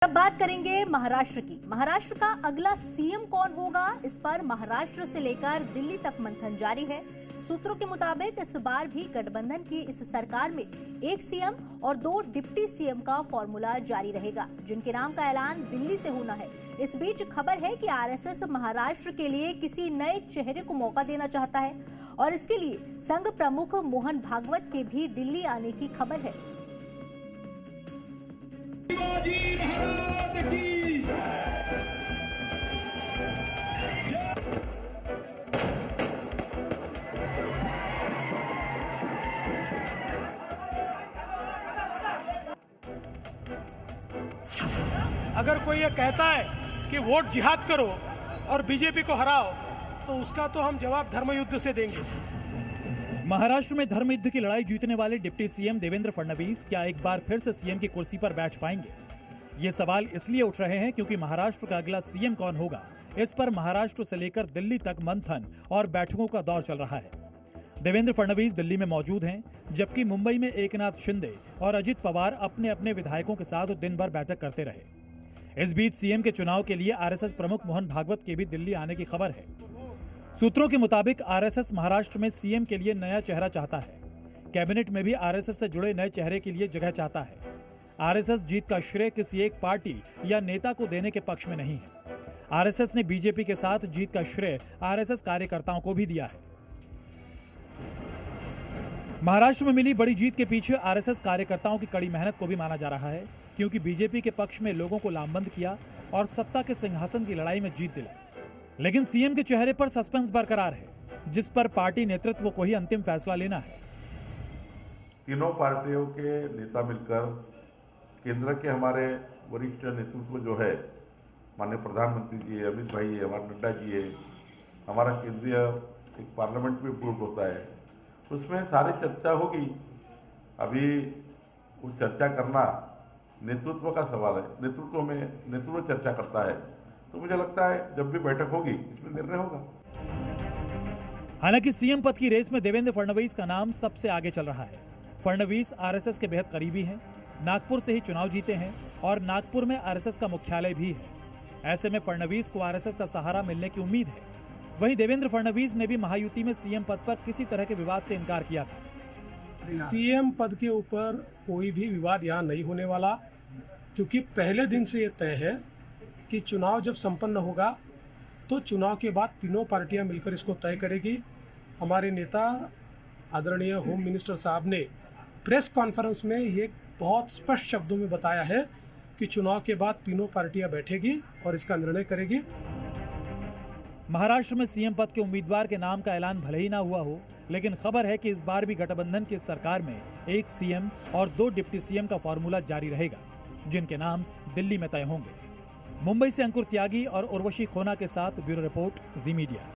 अब बात करेंगे महाराष्ट्र की। महाराष्ट्र का अगला सीएम कौन होगा, इस पर महाराष्ट्र से लेकर दिल्ली तक मंथन जारी है। सूत्रों के मुताबिक इस बार भी गठबंधन की इस सरकार में एक सीएम और 2 डिप्टी सीएम का फॉर्मूला जारी रहेगा, जिनके नाम का ऐलान दिल्ली से होना है। इस बीच खबर है कि आरएसएस महाराष्ट्र के लिए किसी नए चेहरे को मौका देना चाहता है और इसके लिए संघ प्रमुख मोहन भागवत के भी दिल्ली आने की खबर है। अगर कोई ये कहता है कि वोट जिहाद करो और बीजेपी को हराओ, तो उसका तो हम जवाब धर्मयुद्ध से देंगे। महाराष्ट्र में धर्मयुद्ध की लड़ाई जीतने वाले डिप्टी सीएम देवेंद्र फडणवीस क्या एक बार फिर से सीएम की कुर्सी पर बैठ पाएंगे? ये सवाल इसलिए उठ रहे हैं क्योंकि महाराष्ट्र का अगला सीएम कौन होगा, इस पर महाराष्ट्र से लेकर दिल्ली तक मंथन और बैठकों का दौर चल रहा है। देवेंद्र फडणवीस दिल्ली में मौजूद हैं, जबकि मुंबई में एकनाथ शिंदे और अजित पवार अपने अपने विधायकों के साथ दिन भर बैठक करते रहे। इस बीच सीएम के चुनाव के लिए आरएसएस प्रमुख मोहन भागवत के भी दिल्ली आने की खबर है। सूत्रों के मुताबिक आरएसएस महाराष्ट्र में सीएम के लिए नया चेहरा चाहता है। कैबिनेट में भी आरएसएस से जुड़े नए चेहरे के लिए जगह चाहता है। आरएसएस जीत का श्रेय किसी एक पार्टी या नेता को देने के पक्ष में नहीं है। आरएसएस ने बीजेपी के साथ जीत का श्रेय आरएसएस कार्यकर्ताओं को भी दिया है। महाराष्ट्र में मिली बड़ी जीत के पीछे आरएसएस कार्यकर्ताओं की कड़ी मेहनत को भी माना जा रहा है, क्योंकि बीजेपी के पक्ष में लोगों को लामबंद किया और सत्ता के सिंहासन की लड़ाई में जीत दिलाई। लेकिन सीएम के चेहरे पर सस्पेंस बरकरार है, जिस पर पार्टी नेतृत्व को ही अंतिम फैसला लेना है। तीनों पार्टियों के नेता मिलकर केंद्र के हमारे वरिष्ठ नेतृत्व जो है, माननीय प्रधानमंत्री जी है, अमित भाई है, हमारे नड्डा जी है, हमारा केंद्रीय एक पार्लियामेंट में ग्रुप होता है, उसमें सारी चर्चा होगी। अभी वो चर्चा करना नेतृत्व का सवाल है, नेतृत्व चर्चा करता है, तो मुझे लगता है जब भी बैठक होगी इसमें निर्णय होगा। हालांकि सीएम पद की रेस में देवेंद्र फडणवीस का नाम सबसे आगे चल रहा है। फडणवीस आरएसएस के बेहद करीबी हैं, नागपुर से ही चुनाव जीते हैं और नागपुर में आरएसएस का मुख्यालय भी है। ऐसे में फडणवीस को आरएसएस का सहारा मिलने की उम्मीद है। वहीं देवेंद्र फडणवीस ने भी महायुति में सीएम पद पर किसी तरह के विवाद से इनकार किया था। सीएम पद के ऊपर कोई भी विवाद यहाँ नहीं होने वाला, क्योंकि पहले दिन से ये तय है कि चुनाव जब संपन्न होगा तो चुनाव के बाद तीनों पार्टियां मिलकर इसको तय करेगी। हमारे नेता आदरणीय होम मिनिस्टर साहब ने प्रेस कॉन्फ्रेंस में ये बहुत स्पष्ट शब्दों में बताया है कि चुनाव के बाद तीनों पार्टियां बैठेगी और इसका निर्णय करेगी। महाराष्ट्र में सीएम पद के उम्मीदवार के नाम का ऐलान भले ही ना हुआ हो, लेकिन खबर है कि इस बार भी गठबंधन की सरकार में एक सीएम और 2 डिप्टी सीएम का फॉर्मूला जारी रहेगा, जिनके नाम दिल्ली में तय होंगे। मुंबई से अंकुर त्यागी और उर्वशी खोना के साथ ब्यूरो रिपोर्ट, जी मीडिया।